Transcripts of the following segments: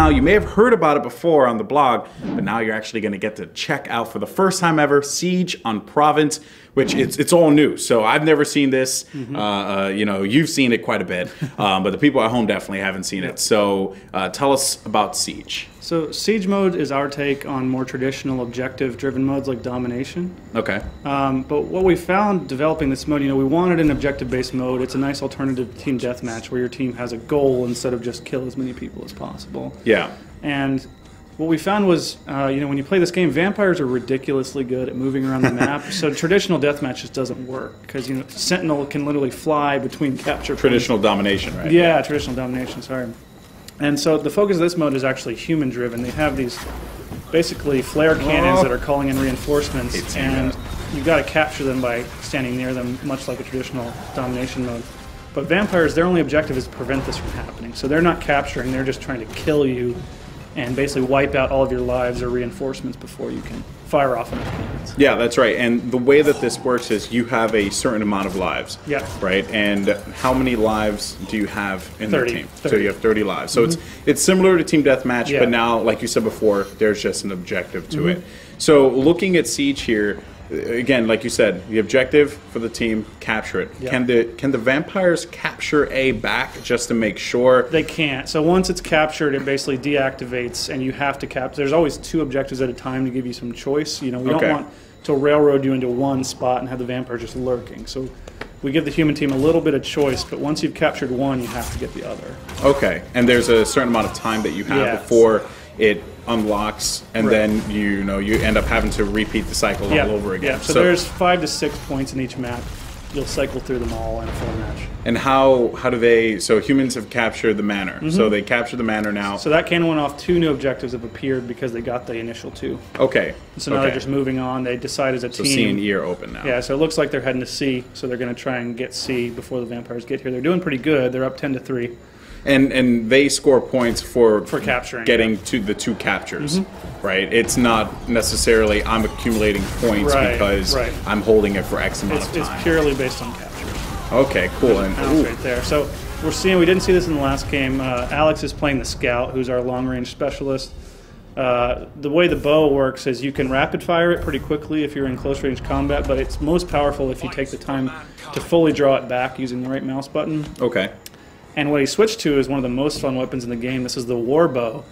now. You may have heard about it before on the blog, but now you're actually going to get to check out for the first time ever Siege on Province, which it's all new. So I've never seen this. You know, you've seen it quite a bit, but the people at home definitely haven't seen it. So tell us about Siege. So Siege mode is our take on more traditional objective-driven modes like Domination. Okay. But what we found developing this mode, you know, we wanted an objective-based mode. It's a nice alternative to team deathmatch where your team has a goal instead of just kill as many people as possible. Yeah. And what we found was, you know, when you play this game, vampires are ridiculously good at moving around the map. So traditional deathmatch just doesn't work because, you know, Sentinel can literally fly between capture Traditional domination, right? Yeah, traditional domination, sorry. And so the focus of this mode is actually human-driven. They have these basically flare cannons that are calling in reinforcements, and you've got to capture them by standing near them, much like a traditional domination mode. But vampires, their only objective is to prevent this from happening. So they're not capturing, they're just trying to kill you and basically wipe out all of your lives or reinforcements before you can fire off enough cannons. Yeah, that's right. And the way that this works is you have a certain amount of lives. Yeah. Right? And how many lives do you have in the team? 30. So you have 30 lives. So it's similar to Team Deathmatch, Yeah. but now, like you said before, there's just an objective to it. So looking at Siege here, again, like you said, the objective for the team, capture it. Yeah. Can the vampires capture A back just to make sure? They can't. So once it's captured, it basically deactivates, and you have to capture. There's always 2 objectives at a time to give you some choice. You know, we don't want to railroad you into one spot and have the vampire just lurking. So we give the human team a little bit of choice, but once you've captured one, you have to get the other. Okay, and there's a certain amount of time that you have before it unlocks, and then you end up having to repeat the cycle all over again. Yeah, so there's 5 to 6 points in each map. You'll cycle through them all in a full match. And how do they? So humans have captured the manor. So they capture the manor now. So that cannon went off. 2 new objectives have appeared because they got the initial 2. Okay. So now they're just moving on. They decide as a team. So C and E are open now. Yeah, so it looks like they're heading to C. So they're going to try and get C before the vampires get here. They're doing pretty good. They're up 10 to 3. And they score points for capturing, getting to the 2 captures, right? It's not necessarily I'm accumulating points because I'm holding it for X amount of time. It's purely based on captures. Okay, cool. And right there. So we're seeing, we didn't see this in the last game. Alex is playing the Scout, who's our long-range specialist. The way the bow works is you can rapid fire it pretty quickly if you're in close range combat, but it's most powerful if you take the time to fully draw it back using the right mouse button. Okay. And what he switched to is one of the most fun weapons in the game. This is the War Bow.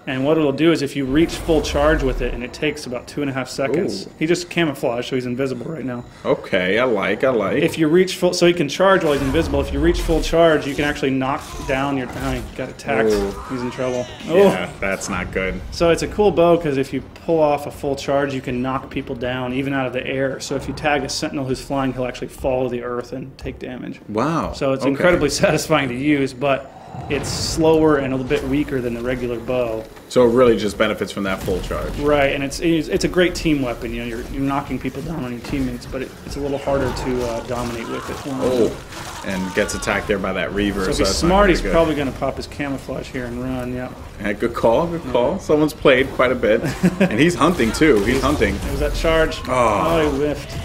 And what it'll do is if you reach full charge with it, and it takes about 2.5 seconds. He just camouflaged, so he's invisible right now. Okay, I like. If you reach full, so he can charge while he's invisible. If you reach full charge, you can actually knock down your. Oh, he got attacked. He's in trouble. Yeah, that's not good. So it's a cool bow because if you pull off a full charge, you can knock people down even out of the air. So if you tag a sentinel who's flying, he'll actually fall to the earth and take damage. Wow. So it's incredibly satisfying to use, but it's slower and a little bit weaker than the regular bow. So it really just benefits from that full charge. Right, and it's a great team weapon. You know, you're knocking people down on your teammates, but it's a little harder to dominate with it. And gets attacked there by that Reaver. So if he's smart, he's probably going to pop his camouflage here and run, yeah. Good call, good call. Yeah. Someone's played quite a bit. And he's hunting, too. He's hunting. There's that charge. Oh, he whiffed.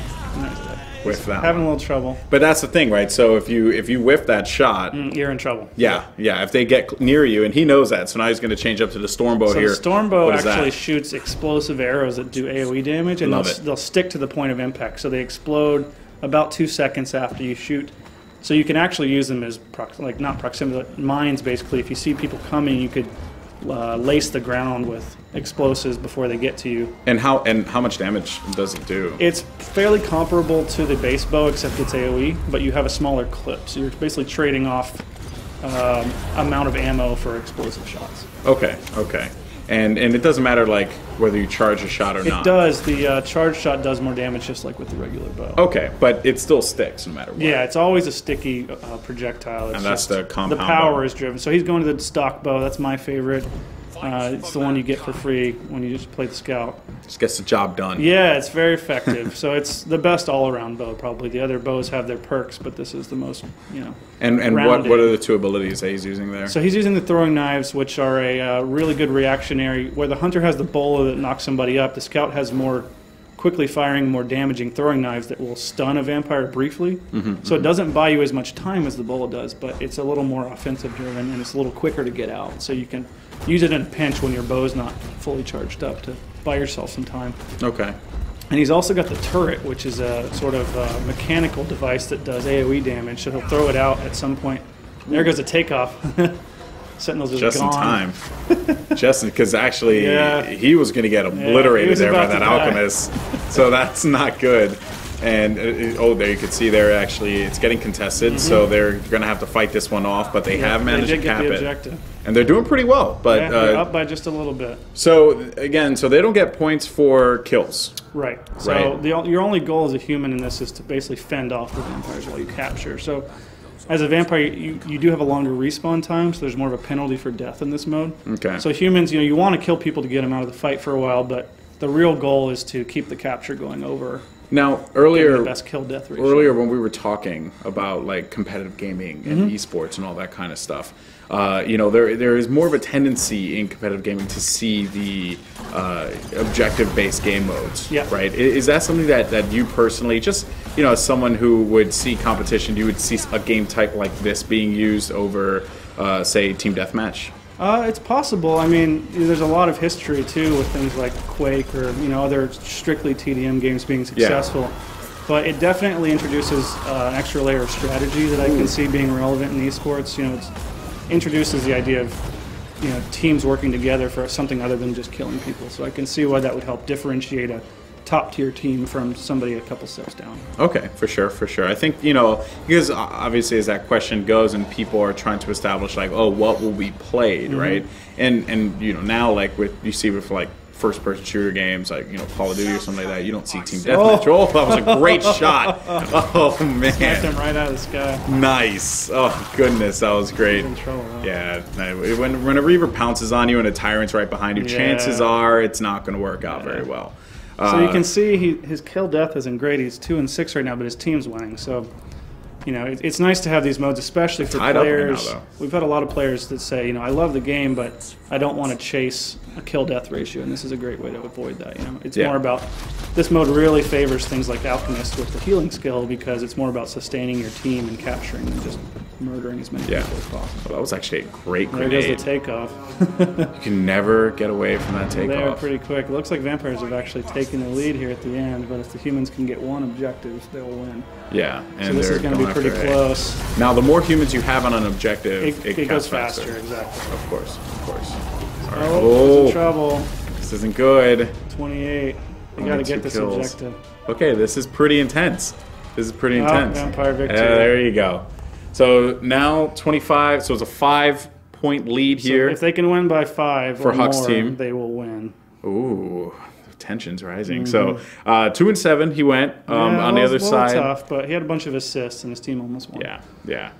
With that having a little trouble. But that's the thing, right? So if you whiff that shot, you're in trouble. Yeah. If they get near you, and he knows that, so now he's going to change up to the Stormbow here. So the Stormbow actually shoots explosive arrows that do AoE damage, and they'll stick to the point of impact. So they explode about 2 seconds after you shoot. So you can actually use them as not proximity, but mines. Basically, if you see people coming, you could lace the ground with explosives before they get to you. And how much damage does it do? It's fairly comparable to the base bow, except it's AoE, but you have a smaller clip. So you're basically trading off amount of ammo for explosive shots. Okay. And it doesn't matter like whether you charge a shot or not. It does. The charge shot does more damage, just like with the regular bow. Okay, but it still sticks no matter what. Yeah, it's always a sticky projectile. And that's the compound. The power is driven. So he's going to the stock bow. That's my favorite. It's the one you get for free when you just play the Scout. Just gets the job done. Yeah, it's very effective. So it's the best all-around bow, probably. The other bows have their perks, but this is the most, And what are the 2 abilities that he's using there? So he's using the throwing knives, which are a really good reactionary. Where the hunter has the bowler that knocks somebody up, the Scout has more quickly firing, more damaging throwing knives that will stun a vampire briefly. So it doesn't buy you as much time as the bullet does, but it's a little more offensive driven and it's a little quicker to get out. So you can use it in a pinch when your bow's not fully charged up to buy yourself some time. Okay. And he's also got the turret, which is a sort of mechanical device that does AoE damage. So he'll throw it out at some point. There goes a takeoff. Sentinels is just gone. in time. Just because actually he was going to get obliterated there by that alchemist. So that's not good. And there you can see there actually it's getting contested, so they're going to have to fight this one off. But they have managed to cap it, and they're doing pretty well. But they're up by just a little bit. So again, so they don't get points for kills. Right. So your only goal as a human in this is to basically fend off the vampires while you capture. So as a vampire, you do have a longer respawn time, so there's more of a penalty for death in this mode. Okay. So humans, you want to kill people to get them out of the fight for a while, but the real goal is to keep the capture going over. Now, earlier, the best kill death ratio. Earlier when we were talking about like competitive gaming and esports and all that kind of stuff, there is more of a tendency in competitive gaming to see the objective-based game modes. Yeah. Right. Is that something that you personally, just as someone who would see competition, you would see a game type like this being used over, say, team deathmatch? It's possible. I mean, there's a lot of history too with things like Quake or other strictly TDM games being successful. But it definitely introduces an extra layer of strategy that I can see being relevant in esports. It introduces the idea of teams working together for something other than just killing people. So I can see why that would help differentiate a top-tier team from somebody a couple steps down. Okay, for sure. I think, because obviously as that question goes and people are trying to establish like, oh, what will be played, right? And now like you see with like first-person shooter games like Call of Duty or something like that, you don't see team deathmatch. Oh, that was a great shot. Oh man, smacked him right out of the sky. Nice. Oh goodness, that was great. In trouble, huh? Yeah, when a Reaver pounces on you and a Tyrant's right behind you, chances are it's not going to work out very well. So you can see his kill death isn't great. He's 2-6 right now, but his team's winning. So, it's nice to have these modes, especially for players. Right now, we've had a lot of players that say, I love the game, but I don't want to chase a kill death ratio, and this is a great way to avoid that. It's more about this mode really favors things like Alchemist with the healing skill because it's more about sustaining your team and capturing than just murdering as many people as possible. Well, that was actually a great grenade. There goes the takeoff. You can never get away from that takeoff. They're pretty quick. It looks like vampires have actually taken the lead here at the end, but if the humans can get one objective, they'll win. Yeah, and so this is going to be pretty close. Now, the more humans you have on an objective, it goes faster. Exactly. Of course. All right. Oh, in trouble. This isn't good. 28. You got to get this objective. Okay, this is pretty intense. Vampire victory. There you go. So now 25. So it's a 5-point lead here. If they can win by 5 for or Huck's more, team, they will win. Ooh, tension's rising. So 2-7 he went on the other side. Tough, but he had a bunch of assists and his team almost won. Yeah.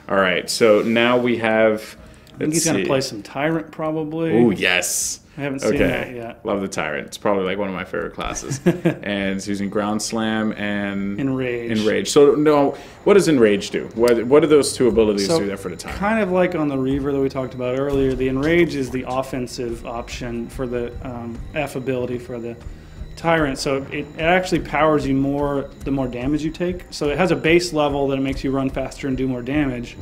All right. So now we have. I think he's going to play some Tyrant probably. Oh, yes. I haven't seen that yet. Love the Tyrant. It's probably like one of my favorite classes. And it's using Ground Slam and Enrage. So, no, what does Enrage do? What do those two abilities do there for the Tyrant? Kind of like on the Reaver that we talked about earlier, the Enrage is the offensive option for the F ability for the Tyrant. So it actually powers you more the more damage you take. So it has a base level that it makes you run faster and do more damage.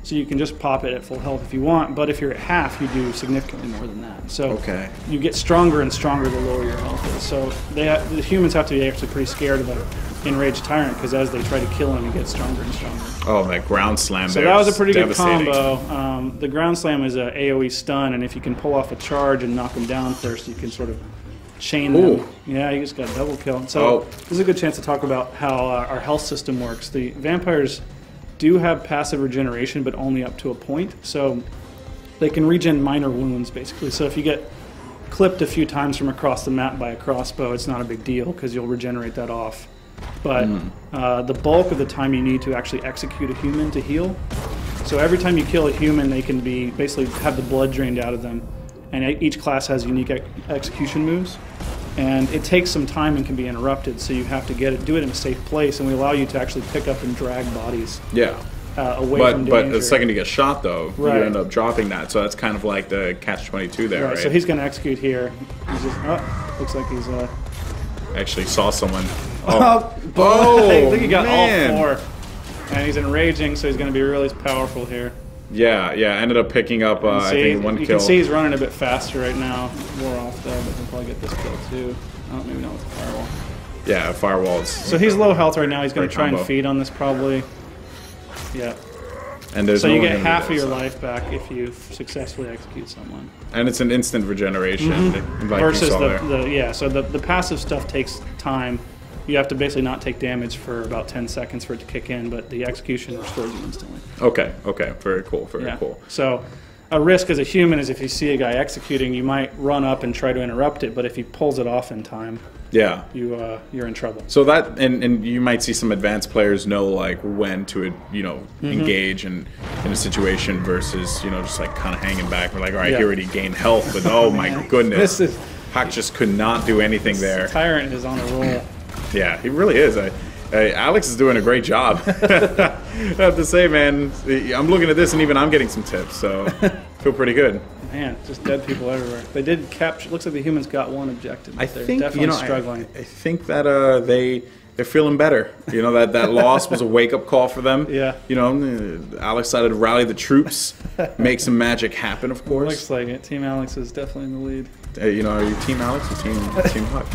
So you can just pop it at full health if you want, but if you're at half, you do significantly more than that. So you get stronger and stronger the lower your health is. So the humans have to be actually pretty scared of an Enraged Tyrant because as they try to kill him, he gets stronger and stronger. Oh, that Ground Slam there. So that was a pretty good combo. The Ground Slam is an AoE stun, and if you can pull off a charge and knock him down first, you can sort of chain them. Yeah, you just got a double kill. So this is a good chance to talk about how our health system works. The vampires do have passive regeneration, but only up to a point. So they can regen minor wounds, basically. So if you get clipped a few times from across the map by a crossbow, it's not a big deal because you'll regenerate that off. But the bulk of the time you need to actually execute a human to heal. So every time you kill a human, they can be basically have the blood drained out of them. And each class has unique execution moves. And it takes some time and can be interrupted, so you have to do it in a safe place, and we allow you to actually pick up and drag bodies away from danger. But the second you get shot, though, you end up dropping that, so that's kind of like the catch-22 there, right? So he's going to execute here. He's just, looks like he's actually saw someone. Oh, Oh, I think he got man. all 4. And he's enraging, so he's going to be really powerful here. Yeah, ended up picking up, I think, 1 you kill. can see he's running a bit faster right now. Wore off though, but he'll probably get this kill too. I don't even know what's the firewall. Yeah, firewalls. So he's low health right now. He's going to Great try combo. and feed on this probably. Yeah. And there's So no you one get gonna half do of your that, life back if you successfully execute someone. and it's an instant regeneration. Like Versus you saw so the passive stuff takes time. You have to basically not take damage for about 10 seconds for it to kick in, but the execution restores you instantly. Okay, very cool, very cool. So a risk as a human is if you see a guy executing, you might run up and try to interrupt it, but if he pulls it off in time, Yeah. you're in trouble. So that, and you might see some advanced players know like when to, engage in a situation versus, just like kind of hanging back. We're like, all right, Yeah. he already gained health, but oh my goodness. This is Hawk just could not do anything there. Tyrant is on a roll. Yeah, he really is. Alex is doing a great job. I have to say, man, I'm looking at this and even I'm getting some tips, so feel pretty good. Man, just dead people everywhere. They did capture. Looks like the humans got 1 objective. I They're think definitely struggling. I think that they're feeling better. That loss was a wake up call for them. Yeah. Alex decided to rally the troops, make some magic happen. Of course. Looks like it. Team Alex is definitely in the lead. Are you Team Alex or Team Huck?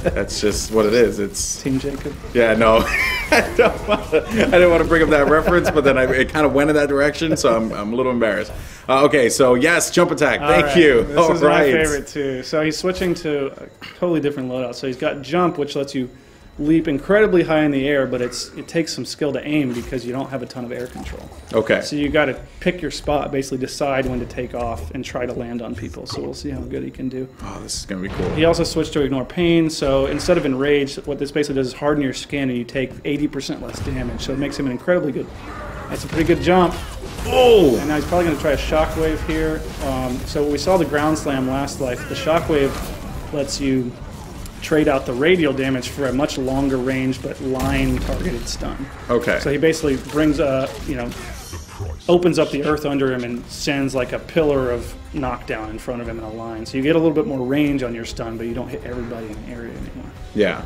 That's just what it is. It's Team Jacob. yeah, no. I didn't want to bring up that reference, but then it kind of went in that direction, so I'm a little embarrassed. Okay, so yes, jump attack. Thank you. This is my favorite too. So he's switching to a totally different loadout. So he's got jump, which lets you leap incredibly high in the air, but it takes some skill to aim because you don't have a ton of air control. Okay. So you got to pick your spot, basically decide when to take off and try to land on people. So we'll see how good he can do. Oh, this is gonna be cool. He also switched to ignore pain. So instead of enrage, what this basically does is harden your skin, and you take 80% less damage. So it makes him an incredibly good. That's a pretty good jump. Oh! And now he's probably going to try a shockwave here. So we saw the ground slam last life. The shockwave lets you trade out the radial damage for a much longer range but line targeted stun. Okay. So he basically brings opens up the earth under him and sends like a pillar of knockdown in front of him in a line. So you get a little bit more range on your stun, but you don't hit everybody in the area anymore. Yeah.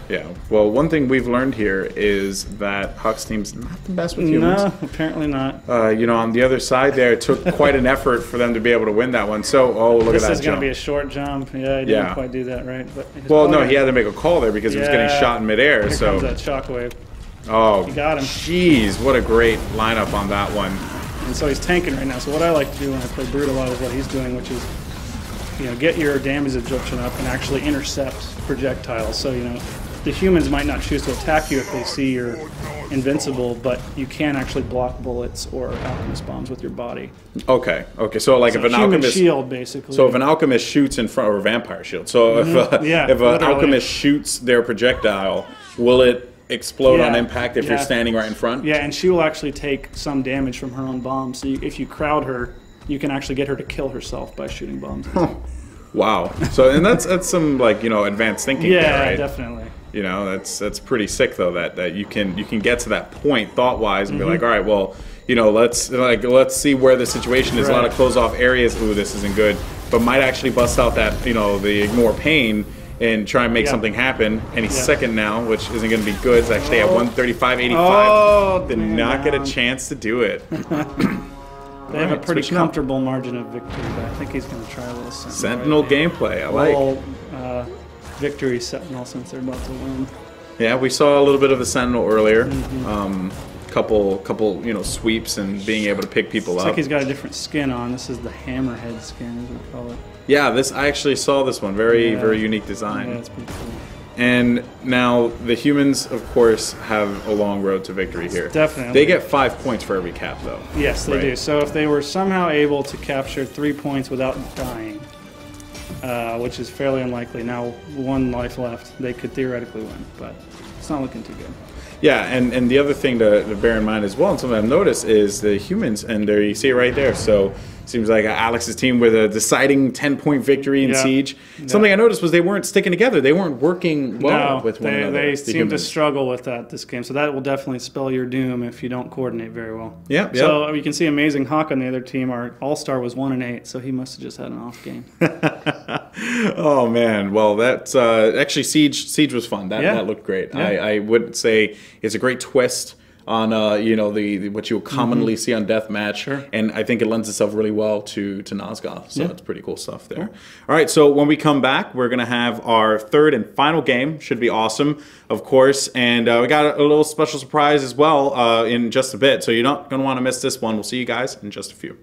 Well, one thing we've learned here is that Huck's team's not the best with humans. No, apparently not. On the other side there, it took quite an effort for them to be able to win that one. So, look at that This is going jump. to be a short jump. Yeah, he didn't quite do that right. But he had to make a call there because he was getting shot in midair. Here So, comes that shockwave. oh, He got him. Jeez, what a great lineup on that one. And so he's tanking right now. So what I like to do when I play Brute a lot is what he's doing, which is, get your damage absorption up and actually intercept projectiles. So, the humans might not choose to attack you if they see you're invincible, but you can actually block bullets or alchemist bombs with your body. Okay. So, like, if an human alchemist shield, basically. So if an alchemist shoots in front, or a vampire shield. So if an literally. alchemist shoots their projectile, will it explode on Yeah, impact if you're standing right in front? Yeah, and she will actually take some damage from her own bombs. So if you crowd her, you can actually get her to kill herself by shooting bombs. Wow. So and that's some advanced thinking. Yeah, there, right? definitely. That's pretty sick though that you can get to that point thought wise and be like, all right, well, let's see where the situation is. A lot of closed off areas. Ooh, this isn't good. But might actually bust out that the ignore pain and try and make something happen. And he's second now, which isn't going to be good. It's actually at 135.85. Oh, did not get a chance to do it. They have a pretty comfortable margin of victory, but I think he's going to try a little Sentinel gameplay. I like. Little, victory Sentinel since they're about to win. Yeah, we saw a little bit of the Sentinel earlier. Couple sweeps and being able to pick people Looks up. like he's got a different skin on. This is the Hammerhead skin, as we call it. Yeah, I actually saw this one. Very unique design. Yeah, it's pretty cool. And now the humans, of course, have a long road to victory here. Definitely. They get 5 points for every cap, though. Yes, they do. So if they were somehow able to capture 3 points without dying, which is fairly unlikely, now 1 life left, they could theoretically win, but it's not looking too good. Yeah, and the other thing to bear in mind as well, and something I've noticed, is the humans, and there you see it right there. So Seems like Alex's team with a deciding 10-point victory in Siege. Something I noticed was they weren't sticking together. They weren't working well with one another. They seem to struggle with that this game. So that will definitely spell your doom if you don't coordinate very well. Yeah. So you can see Amazing Hawk on the other team. Our all-star was 1-8, so he must have just had an off game. Oh man, well that's actually Siege was fun. That looked great. Yeah. I would say it's a great twist on what you'll commonly see on Deathmatch, and I think it lends itself really well to Nosgoth. So it's pretty cool stuff there. Cool. All right, so when we come back, we're gonna have our third and final game. Should be awesome, of course, and we got a little special surprise as well in just a bit. So you're not gonna want to miss this one. We'll see you guys in just a few.